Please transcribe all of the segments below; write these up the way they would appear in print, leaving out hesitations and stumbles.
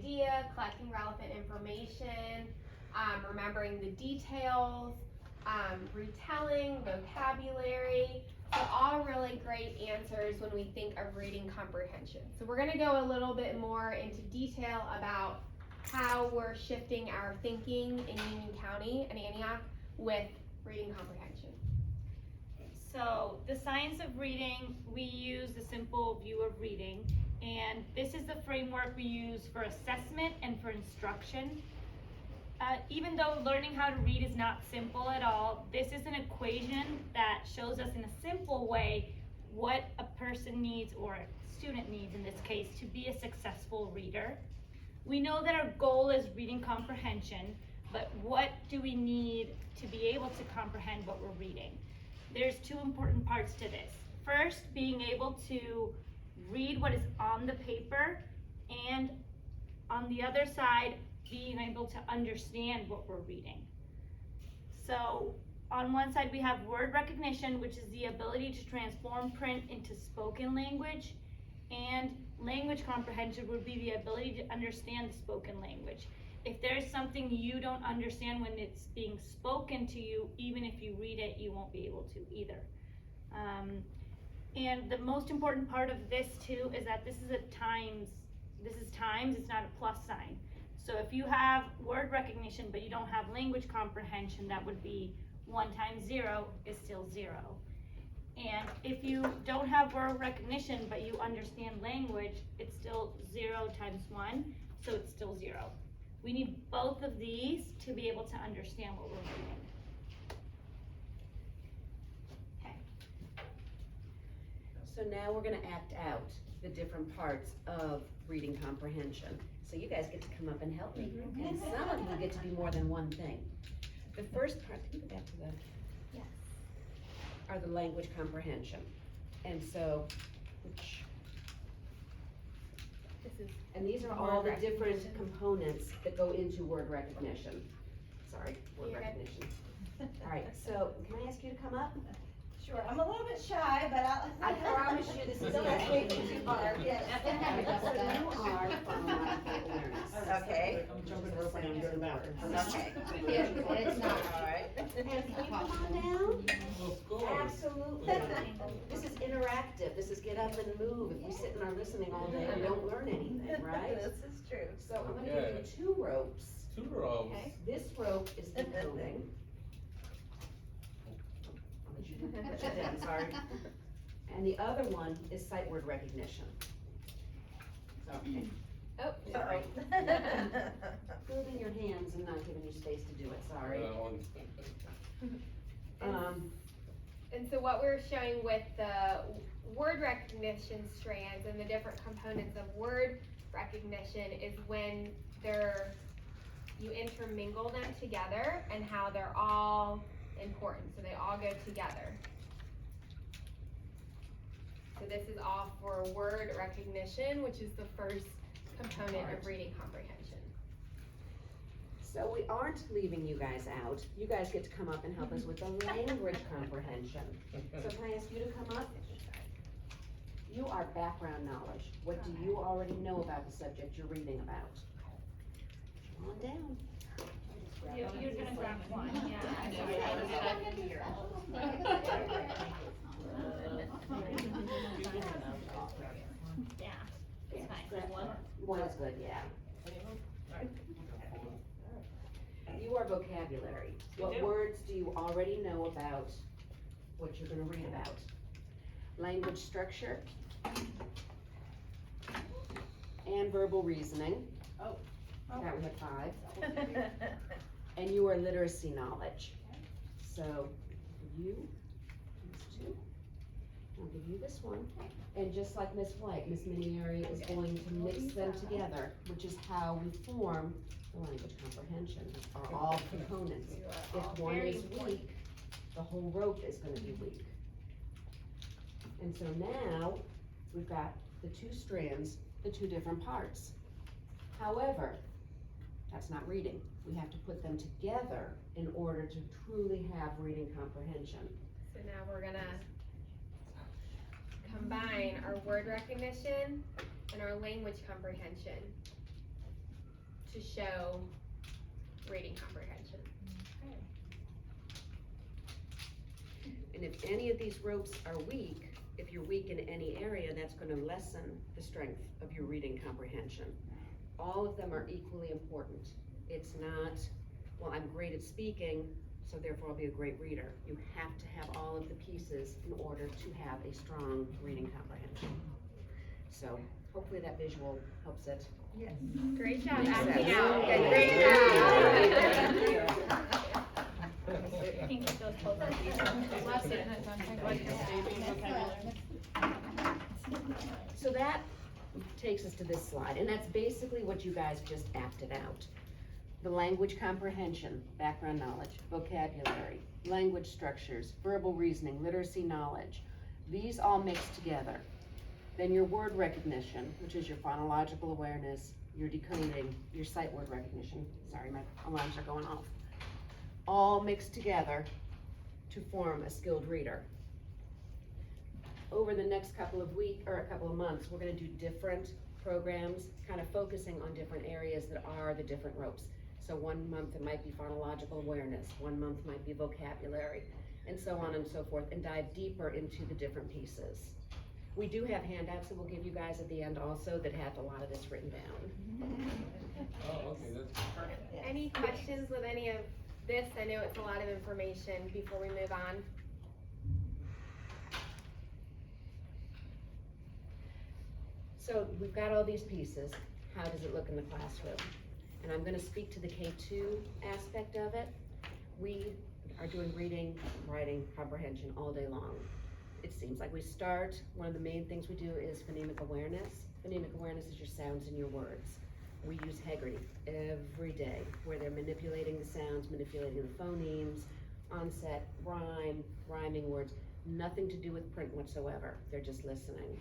idea, collecting relevant information, remembering the details, retelling, vocabulary. So all really great answers when we think of reading comprehension. So we're gonna go a little bit more into detail about how we're shifting our thinking in Union County and Antioch with reading comprehension. So the science of reading, we use the simple view of reading, and this is the framework we use for assessment and for instruction. Even though learning how to read is not simple at all, this is an equation that shows us in a simple way what a person needs, or a student needs in this case, to be a successful reader. We know that our goal is reading comprehension, but what do we need to be able to comprehend what we're reading? There's two important parts to this. First, being able to read what is on the paper, and on the other side, being able to understand what we're reading. So on one side we have word recognition, which is the ability to transform print into spoken language, and language comprehension would be the ability to understand the spoken language. If there's something you don't understand when it's being spoken to you, even if you read it, you won't be able to either. And the most important part of this too is that this is times, it's not a plus sign. So if you have word recognition but you don't have language comprehension, that would be 1 times 0 is still 0. And if you don't have word recognition but you understand language, it's still 0 times 1, so it's still 0. We need both of these to be able to understand what we're reading. Okay. So now we're going to act out the different parts of reading comprehension. So you guys get to come up and help me. And some of you get to be more than one thing. The first part, can you go back to the, Yes. are the language comprehension. And so, and these are all the different components that go into word recognition. Sorry, word recognition. All right, so can I ask you to come up? Sure, I'm a little bit shy, but I promise you this is don't ask me easy. too hard, yes. So you are from awareness. Okay. I'm jumping rope and I'm going backwards. Okay. It's not. All right. And can you come on down? Of course. Absolutely. This is interactive. This is get up and move. If we sit and are listening all day, we don't learn anything, right? This is true. So I'm gonna give you 2 ropes. 2 ropes. Okay. This rope is decoding. I'll let you do that. I'm sorry. And the other one is sight word recognition. So, okay. Oh, Sorry. Moving your hands and not giving you space to do it, sorry. And so what we're showing with the word recognition strands and the different components of word recognition is when you intermingle them together and how they're all important, so they all go together. So this is all for word recognition, which is the first component of reading comprehension. So we aren't leaving you guys out. You guys get to come up and help us with the language comprehension. So can I ask you to come up? You are background knowledge. What do you already know about the subject you're reading about? Come on down. You're gonna grab one, yeah. Yeah, it's fine. One is good, yeah. You are vocabulary. What words do you already know about what you're gonna read about? Language structure. And verbal reasoning. Oh. That we have 5. And you are literacy knowledge. So, you, these 2. I'll give you this one. And just like Miss White, Miss Minieri is going to mix them together, which is how we form the language comprehension, are all components. If one is weak, the whole rope is gonna be weak. And so now, we've got the 2 strands, the 2 different parts. However, that's not reading. We have to put them together in order to truly have reading comprehension. So now we're gonna combine our word recognition and our language comprehension. to show reading comprehension. And if any of these ropes are weak, if you're weak in any area, that's gonna lessen the strength of your reading comprehension. All of them are equally important. It's not, well, I'm great at speaking, so therefore I'll be a great reader. You have to have all of the pieces in order to have a strong reading comprehension. So hopefully that visual helps it. Yes. Great job, Makes acting sense. out. Okay, Great job. I think it goes both ways. So that takes us to this slide, and that's basically what you guys just acted out. The language comprehension, background knowledge, vocabulary, language structures, verbal reasoning, literacy knowledge, these all mixed together. Then your word recognition, which is your phonological awareness, your decoding, your sight word recognition, sorry, my alarms are going off, all mixed together to form a skilled reader. Over the next couple of weeks, or a couple of months, we're gonna do different programs, kind of focusing on different areas that are the different ropes. So 1 month it might be phonological awareness, 1 month might be vocabulary, and so on and so forth, and dive deeper into the different pieces. We do have handouts that we'll give you guys at the end also that have a lot of this written down. Oh, okay, that's perfect. Yes. Any questions with any of this? I know it's a lot of information before we move on. So we've got all these pieces. How does it look in the classroom? And I'm gonna speak to the K2 aspect of it. We are doing reading, writing, comprehension all day long. It seems like we start, one of the main things we do is phonemic awareness. Phonemic awareness is your sounds in your words. We use Haggerty every day, where they're manipulating the sounds, manipulating the phonemes, onset, rhyme, rhyming words, nothing to do with print whatsoever. They're just listening.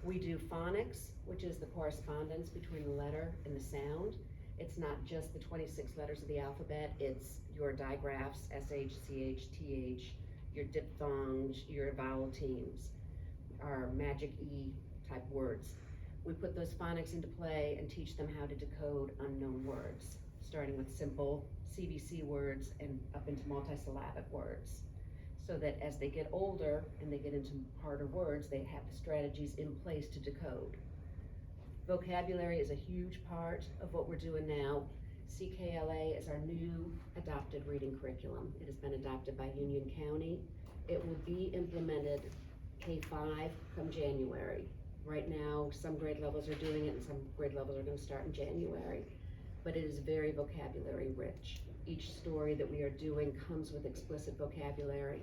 We do phonics, which is the correspondence between the letter and the sound. It's not just the 26 letters of the alphabet, it's your digraphs, SH, CH, TH, your diphthongs, your vowel teams, our magic E type words. We put those phonics into play and teach them how to decode unknown words, starting with simple CVC words and up into multisyllabic words, so that as they get older and they get into harder words, they have the strategies in place to decode. Vocabulary is a huge part of what we're doing now. CKLA is our new adopted reading curriculum. It has been adopted by Union County. It will be implemented K-5 come January. Right now, some grade levels are doing it and some grade levels are gonna start in January. But it is very vocabulary rich. Each story that we are doing comes with explicit vocabulary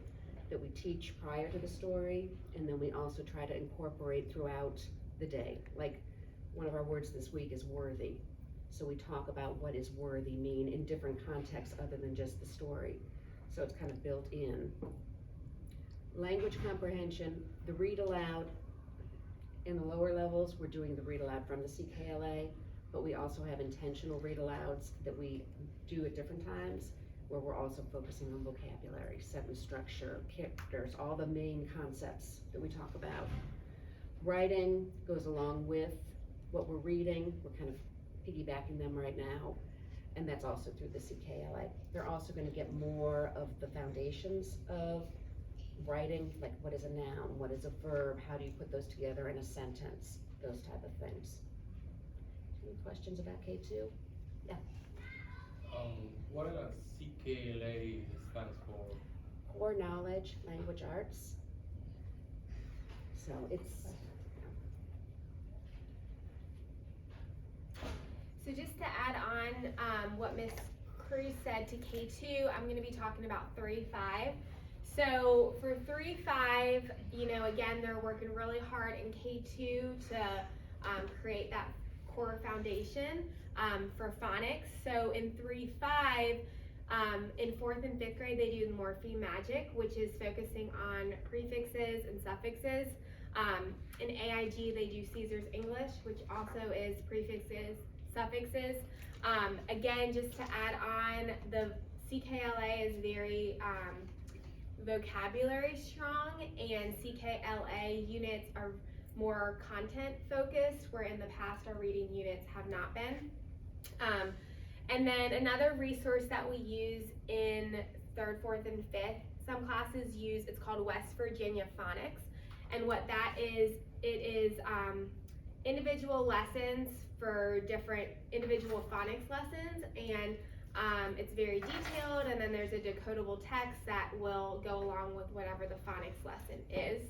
that we teach prior to the story, and then we also try to incorporate throughout the day. Like, one of our words this week is worthy. So we talk about what does worthy mean in different contexts other than just the story. So it's kind of built in. Language comprehension, the read aloud. In the lower levels, we're doing the read aloud from the CKLA, but we also have intentional read alouds that we do at different times, where we're also focusing on vocabulary, sentence structure, characters, all the main concepts that we talk about. Writing goes along with what we're reading. We're kind of piggybacking them right now, and that's also through the CKLA. They're also gonna get more of the foundations of writing, like what is a noun, what is a verb, how do you put those together in a sentence, those type of things. Any questions about K2? What does CKLA stands for? Core knowledge, language arts. So it's, So just to add on what Ms. Cruz said to K2, I'm going to be talking about 3-5. So for 3-5, you know, again, they're working really hard in K2 to create that core foundation for phonics. So in 3-5, in 4th and 5th grade, they do the morpheme magic, which is focusing on prefixes and suffixes. In AIG, they do Caesar's English, which also is prefixes, suffixes. Again, just to add on, the CKLA is very vocabulary strong, and CKLA units are more content focused, where in the past our reading units have not been. And then another resource that we use in 3rd, 4th, and 5th, some classes use, it's called West Virginia Phonics. And what that is, it is individual lessons for different individual phonics lessons, and it's very detailed, and then there's a decodable text that will go along with whatever the phonics lesson is.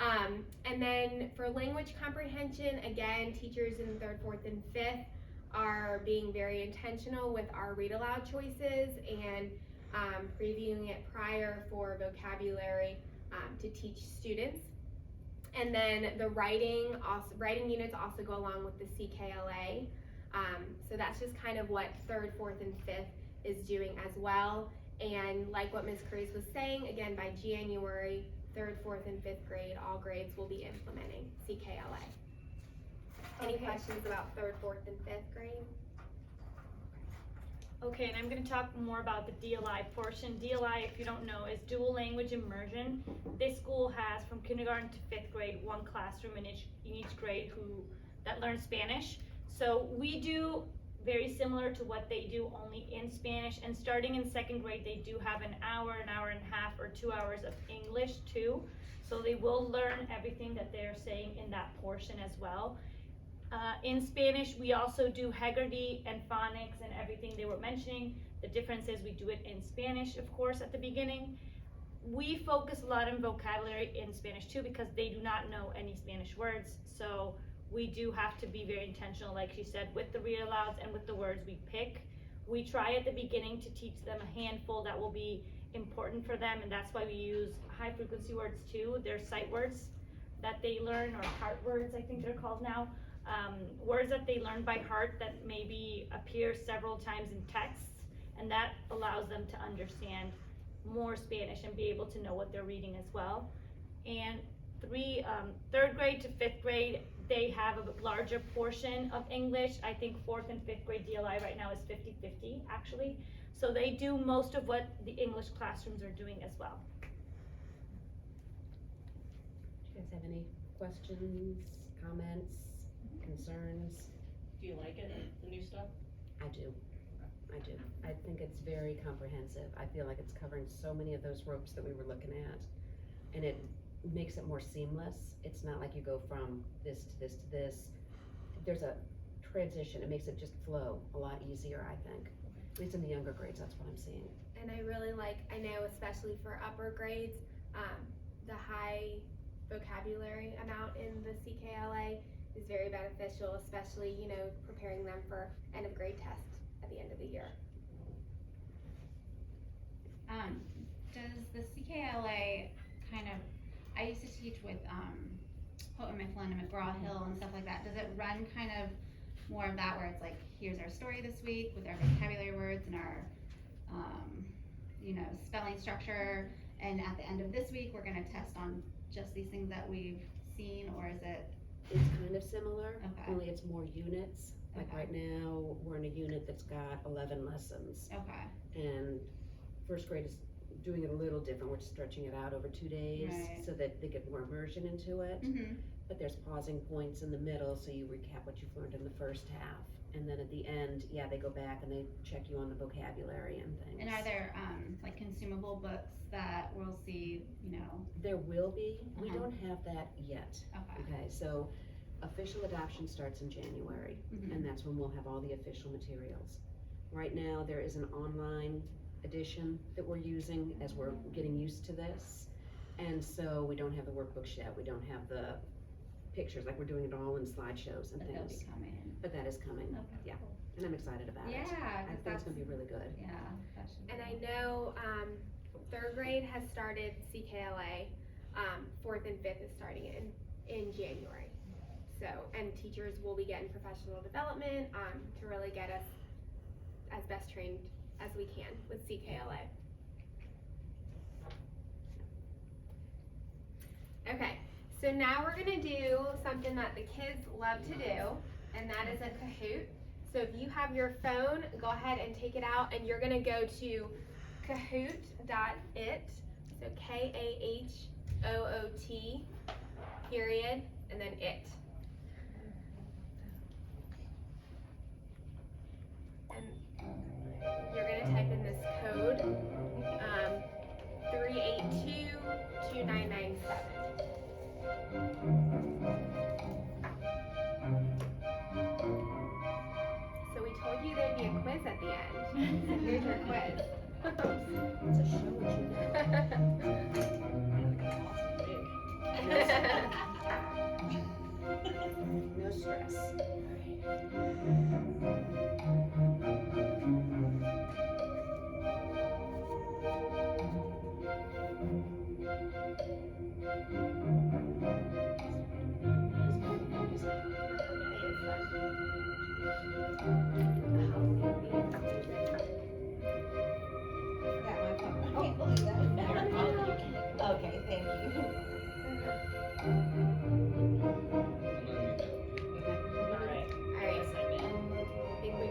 And then for language comprehension, again, teachers in 3rd, 4th, and 5th are being very intentional with our read aloud choices and previewing it prior for vocabulary to teach students. And then the writing units also go along with the CKLA. So that's just kind of what 3rd, 4th, and 5th is doing as well. And like what Ms. Cruz was saying, again, by January, 3rd, 4th, and 5th grade, all grades will be implementing CKLA. Any Okay. questions about 3rd, 4th, and 5th grade? Okay, and I'm going to talk more about the DLI portion. DLI, if you don't know, is dual language immersion. This school has from kindergarten to 5th grade, one classroom in each grade that learns Spanish. So we do very similar to what they do, only in Spanish. And starting in 2nd grade, they do have an hour and a half, or 2 hours of English too. So they will learn everything that they're saying in that portion as well. In Spanish, we also do Heggerty and phonics and everything they were mentioning. The difference is we do it in Spanish, of course, at the beginning. We focus a lot on vocabulary in Spanish too, because they do not know any Spanish words. So we do have to be very intentional, like she said, with the read alouds and with the words we pick. We try at the beginning to teach them a handful that will be important for them, and that's why we use high frequency words too. They're sight words that they learn, or heart words, I think they're called now. Words that they learn by heart that maybe appear several times in texts, and that allows them to understand more Spanish and be able to know what they're reading as well. And 3rd grade to 5th grade, they have a larger portion of English. I think 4th and 5th grade DLI right now is 50-50 actually. So they do most of what the English classrooms are doing as well. Do you guys have any questions, comments, concerns? Do you like it, the new stuff? I do. I think it's very comprehensive. I feel like it's covering so many of those ropes that we were looking at, and it makes it more seamless. It's not like you go from this to this to this. There's a transition. It makes it just flow a lot easier, I think. At least in the younger grades, that's what I'm seeing. And I really I know especially for upper grades, the high vocabulary amount in the CKLA is very beneficial, especially, preparing them for end of grade tests at the end of the year. Does the CKLA I used to teach with Houghton Mifflin and McGraw-Hill and stuff like that. Does it run kind of more of that, where it's like, here's our story this week with our vocabulary words and our spelling structure, and at the end of this week we're going to test on just these things that we've seen, or is it? It's kind of similar, Okay. only it's more units. Like Okay. right now, we're in a unit that's got 11 lessons, Okay. and 1st grade is doing it a little different. We're stretching it out over 2 days Right. so that they get more immersion into it. Mm-hmm. But there's pausing points in the middle, so you recap what you've learned in the first half. And then at the end, they go back and they check you on the vocabulary and things. And are there like consumable books that we'll see, There will be. We Uh-huh. don't have that yet. Okay. Okay, so official adoption starts in January, Mhm. and that's when we'll have all the official materials. Right now, there is an online edition that we're using as we're getting used to this. And so we don't have the workbooks yet. We don't have the pictures, like we're doing it all in slideshows and But they'll be things. coming. But that is coming, Okay, yeah. cool. And I'm excited about it. Yeah, I 'cause think it's that's, gonna be really good. yeah, that should be. And I know 3rd grade has started CKLA, 4th and 5th is starting in January. So, and teachers will be getting professional development to really get us as best trained as we can with CKLA. Okay, so now we're gonna do something that the kids love to do, and that is a Kahoot. So if you have your phone, go ahead and take it out, and you're gonna go to kahoot.it, so KAHOOT, period, and then it. And you're gonna type in this code, 3822997. So we told you there'd be a quiz at the end. So here's your quiz. It's a show what you know. No stress. Forgot my phone. I can't believe that. Okay, thank you. Alright. Alright, I think we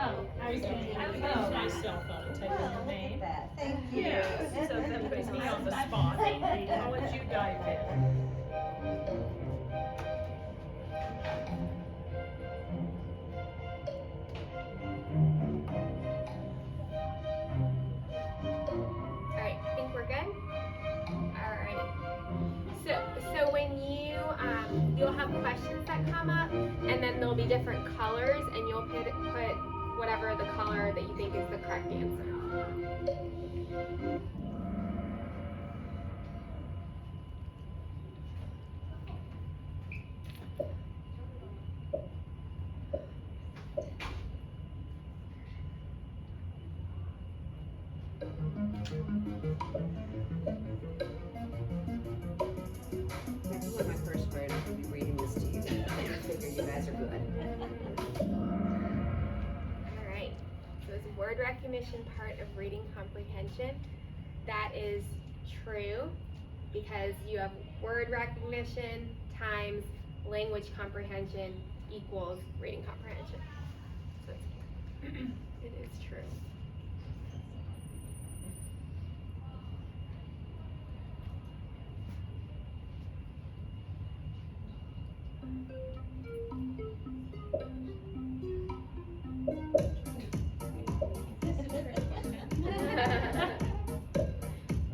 Oh, I was gonna, I was gonna use my cell phone and type in your Look at name. that, thank you. Yeah, so that puts me on the spot. I'll let you dive in. Alright, I think we're good? Alright. So when you'll have questions that come up, and then there'll be different colors, and you'll put whatever the color that you think is the correct answer. If you were my first grade, I would be reading this to you. I figure you guys are good. Alright, so it's word recognition part of reading comprehension. That is true because you have word recognition times language comprehension equals reading comprehension. So it is true.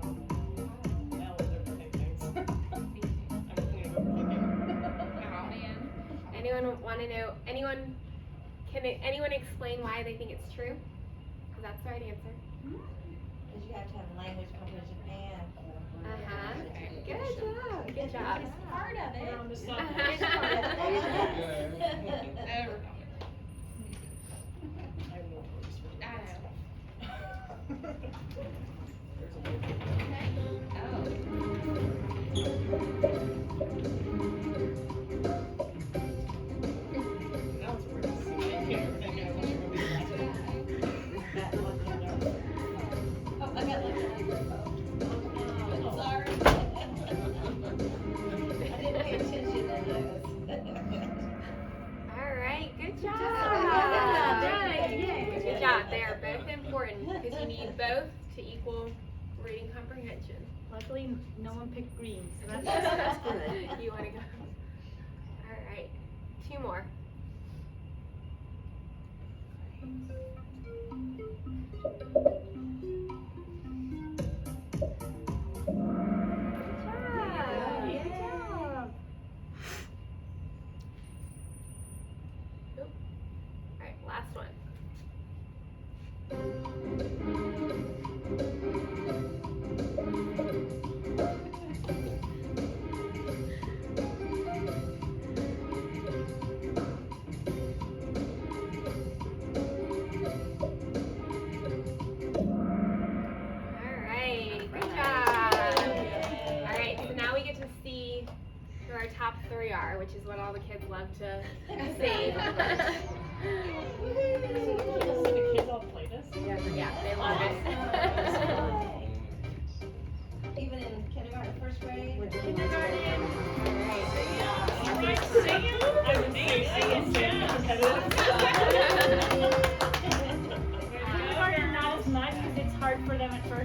Now we'll overthink things. I'm gonna go overthinking. Anyone want to know? Can anyone explain why they think it's true? Because that's the right answer. Because you have to have language comprehension and. Good job. Good job. Part of Put her on the spot. It's part of it. I have no words for I that. know. There's a way. Now it's worth it. I can't think of what you're gonna be like. Oh, I got like Oh. sorry. I didn't pay attention and I was. All right. Good job. Yay. Good job. They are both important because you need both to equal reading comprehension. Luckily, no one picked green, so that's That's good. You want to go? All right. Two more. Good job. Oop. All right, last one. All right, good job. All right, so now we get to see who our top three are, which is what all the kids love to see. So the kids all play this? Yeah, they love it. Even in kindergarten, first grade. We're doing Kindergarten. I would say so competitive.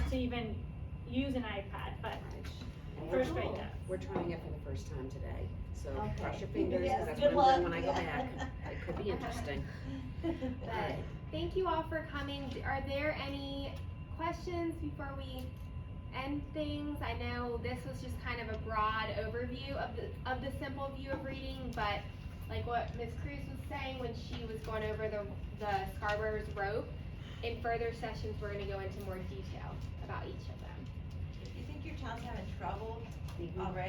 beginners to even use an iPad, but first grade does. We're trying it for the first time today, so Okay. cross your fingers, Yes, because that's good what I'm doing luck. when I go Yeah. back. It could be interesting. But thank you all for coming. Are there any questions before we end things? I know this was just kind of a broad overview of the simple view of reading, but like what Ms. Cruz was saying when she was going over the Scarborough's rope, in further sessions we're going to go into more detail about each of them. If you think your child's having trouble Mhm. already,